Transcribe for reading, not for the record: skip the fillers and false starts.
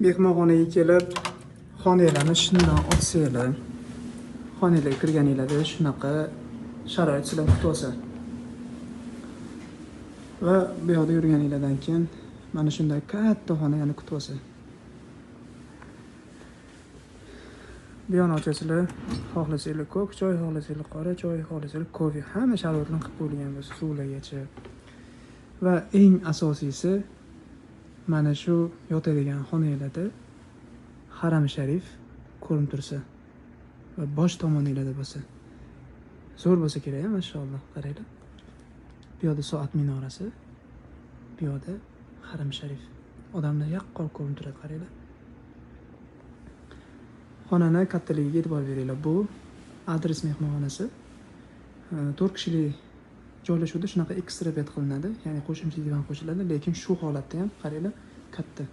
mehmonxonaga kelib xonanglarni shundan ochsanglar, xonanglarga kirganinglarda shunaqa sharoit sizlarni kutib olsa va bu yoqda yurganinglardan keyin mana shunday katta xona yana kutib olsa. Bu yoqni ochasizlar, xohlasanglar ko'k choy, xohlasanglar qora choy, xohlasanglar kofe, hamma sharoitlarni qilib qo'yilgan bo'lsa, suvlargacha. Va eng asosiysi mana shu yotadigan xonanglarda Haram Sharif ko'rinib tursa va bosh tomoninglarda bo'lsa. Zo'r bo'lsa kerak, mashalloh, qaranglar. Bu yoqda soat minorasi, bu yoqda Haram Sharif. Odamlar yaqqol ko'rinib turadi, qaranglar. Xonani kattaligiga e'tibor beringlar. Bu adres mehmonxonasi. 4 kishilik joylashuvda shunaqa ekstra bet qilinadi, ya'ni qo'shimcha divan qo'shiladi, lekin shu holatda ham qaranglar katta.